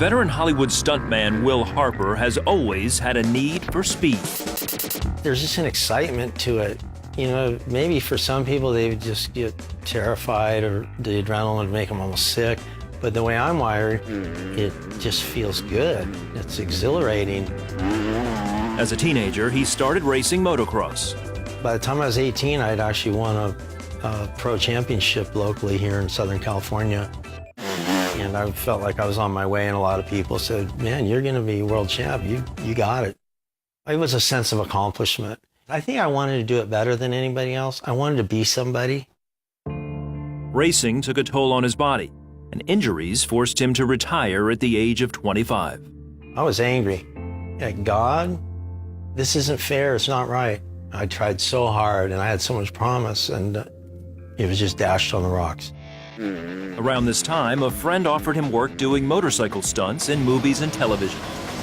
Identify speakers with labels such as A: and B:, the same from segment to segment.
A: Veteran Hollywood stuntman Will Harbor has always had a need for speed.
B: There's just an excitement to it. You know, maybe for some people they would just get terrified or the adrenaline would make them almost sick. But the way I'm wired, it just feels good. It's exhilarating.
A: As a teenager, he started racing motocross.
B: By the time I was 18, I'd actually won a pro championship locally here in Southern California. And I felt like I was on my way, and a lot of people said, man, you're gonna be world champ, you got it. It was a sense of accomplishment. I think I wanted to do it better than anybody else. I wanted to be somebody.
A: Racing took a toll on his body, and injuries forced him to retire at the age of 25.
B: I was angry at God. This isn't fair, it's not right. I tried so hard and I had so much promise, and it was just dashed on the rocks.
A: Around this time, a friend offered him work doing motorcycle stunts in movies and television.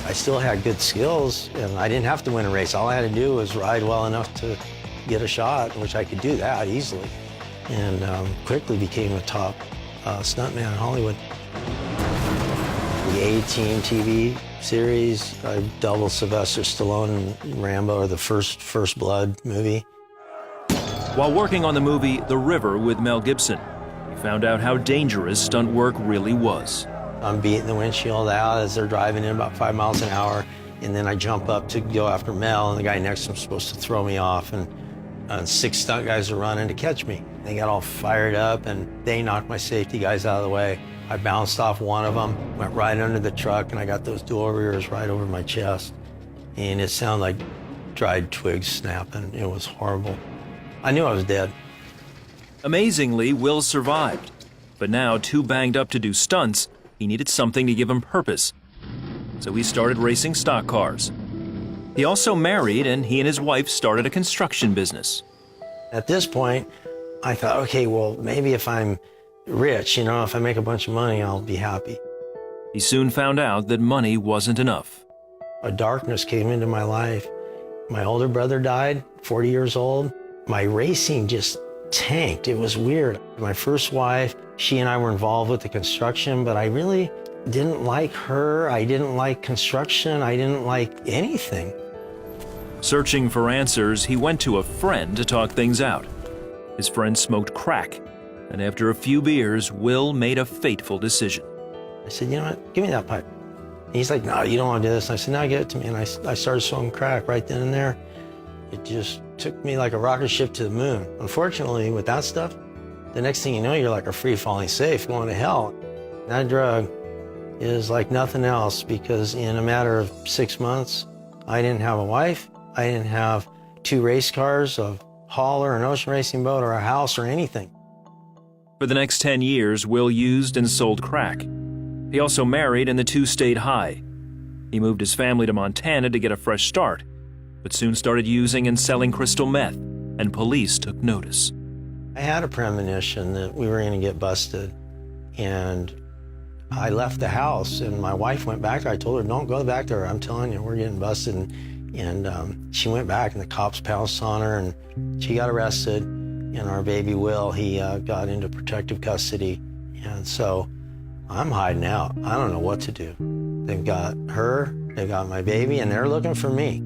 B: I still had good skills, and I didn't have to win a race. All I had to do was ride well enough to get a shot, which I could do that easily, and quickly became a top stuntman in Hollywood. The A-Team TV series, I doubled Sylvester Stallone in Rambo, or the First Blood movie.
A: While working on the movie The River with Mel Gibson, he found out how dangerous stunt work really was.
B: I'm beating the windshield out as they're driving in about 5 miles an hour, and then I jump up to go after Mel, and the guy next to him is supposed to throw me off, and 6 stunt guys are running to catch me. They got all fired up, and they knocked my safety guys out of the way. I bounced off one of them, went right under the truck, and I got those dual rears right over my chest. And it sounded like dried twigs snapping. It was horrible. I knew I was dead.
A: Amazingly, Will survived. But now, too banged up to do stunts, he needed something to give him purpose. So he started racing stock cars. He also married, and he and his wife started a construction business.
B: At this point, I thought, okay, well, maybe if I'm rich, you know, if I make a bunch of money, I'll be happy.
A: He soon found out that money wasn't enough.
B: A darkness came into my life. My older brother died, 40 years old. My racing just tanked. It was weird. My first wife, she and I were involved with the construction, but I really didn't like her. I didn't like construction. I didn't like anything.
A: Searching for answers, he went to a friend to talk things out. His friend smoked crack, and after a few beers, Will made a fateful decision.
B: I said, you know what, give me that pipe. And he's like, no, you don't want to do this. And I said, no, give it to me. And I started smoking crack right then and there. It just took me like a rocket ship to the moon. Unfortunately, with that stuff, the next thing you know, you're like a free-falling safe going to hell. That drug is like nothing else, because in a matter of 6 months, I didn't have a wife. I didn't have 2 race cars, a hauler, an ocean racing boat, or a house, or anything.
A: For the next 10 years, Will used and sold crack. He also married, and the two stayed high. He moved his family to Montana to get a fresh start, but soon started using and selling crystal meth, and police took notice.
B: I had a premonition that we were going to get busted, and I left the house, and my wife went back there. I told her, don't go back there. I'm telling you, we're getting busted. And she went back, and the cops pounced on her, and she got arrested. And our baby Will, he got into protective custody. And so I'm hiding out. I don't know what to do. They've got her, they've got my baby, and they're looking for me.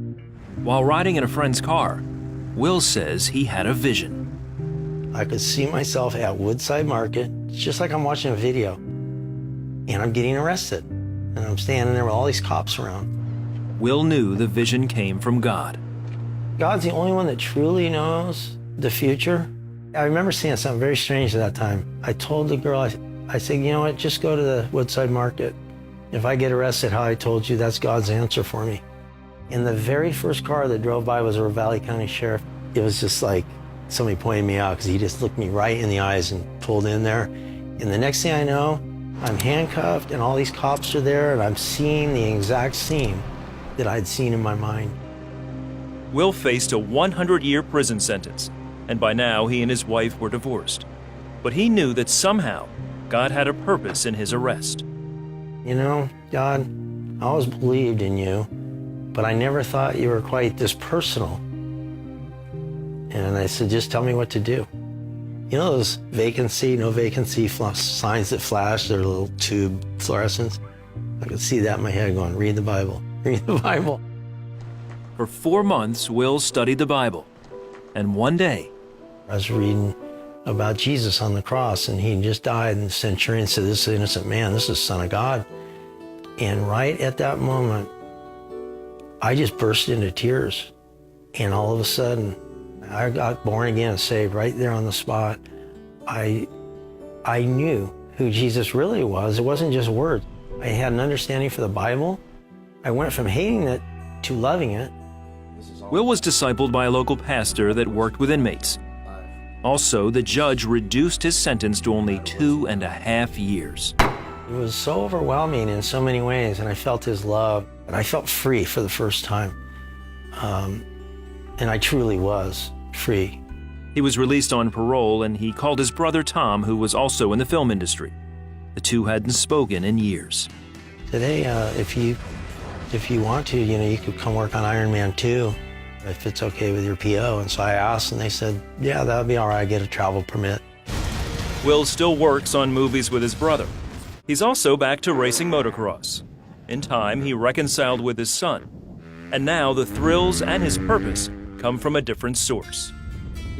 A: While riding in a friend's car, Will says he had a vision.
B: I could see myself at Woodside Market. It's just like I'm watching a video. And I'm getting arrested. And I'm standing there with all these cops around.
A: Will knew the vision came from God.
B: God's the only one that truly knows the future. I remember seeing something very strange at that time. I told the girl, I said, you know what, just go to the Woodside Market. If I get arrested, how I told you, that's God's answer for me. And the very first car that drove by was a Ravalli County Sheriff. It was just like somebody pointed me out, because he just looked me right in the eyes and pulled in there. And the next thing I know, I'm handcuffed, and all these cops are there, and I'm seeing the exact scene that I'd seen in my mind.
A: Will faced a 100-year prison sentence, and by now he and his wife were divorced. But he knew that somehow God had a purpose in his arrest.
B: You know, God, I always believed in you, but I never thought you were quite this personal. And I said, just tell me what to do. You know those vacancy, no vacancy signs that flash, they're little tube fluorescents? I could see that in my head going, read the Bible, read the Bible.
A: For 4 months, Will studied the Bible. And one day,
B: I was reading about Jesus on the cross, and he just died, and the centurion said, this is an innocent man, this is the Son of God. And right at that moment, I just burst into tears. And all of a sudden, I got born again and saved right there on the spot. I knew who Jesus really was. It wasn't just words. I had an understanding for the Bible. I went from hating it to loving it.
A: Will was discipled by a local pastor that worked with inmates. Also, the judge reduced his sentence to only 2.5 years.
B: It was so overwhelming in so many ways, and I felt his love. And I felt free for the first time. And I truly was free.
A: He was released on parole, and he called his brother Tom, who was also in the film industry. The two hadn't spoken in years.
B: Today, if you want to, you could come work on Iron Man 2, if it's okay with your PO. And so I asked, and they said, yeah, that would be all right, get a travel permit.
A: Will still works on movies with his brother. He's also back to racing motocross. In time, he reconciled with his son. And now the thrills and his purpose come from a different source.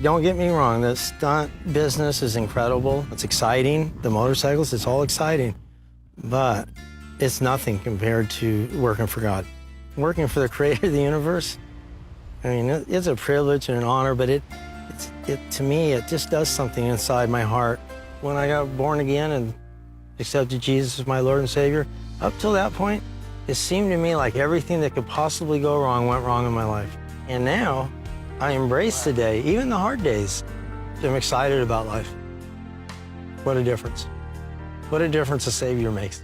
B: Don't get me wrong, the stunt business is incredible. It's exciting. The motorcycles, it's all exciting. But it's nothing compared to working for God. Working for the creator of the universe, I mean, it's a privilege and an honor, but to me, it just does something inside my heart. When I got born again and accepted Jesus as my Lord and Savior, up till that point, it seemed to me like everything that could possibly go wrong went wrong in my life. And now, I embrace the day, even the hard days. I'm excited about life. What a difference. What a difference a Savior makes.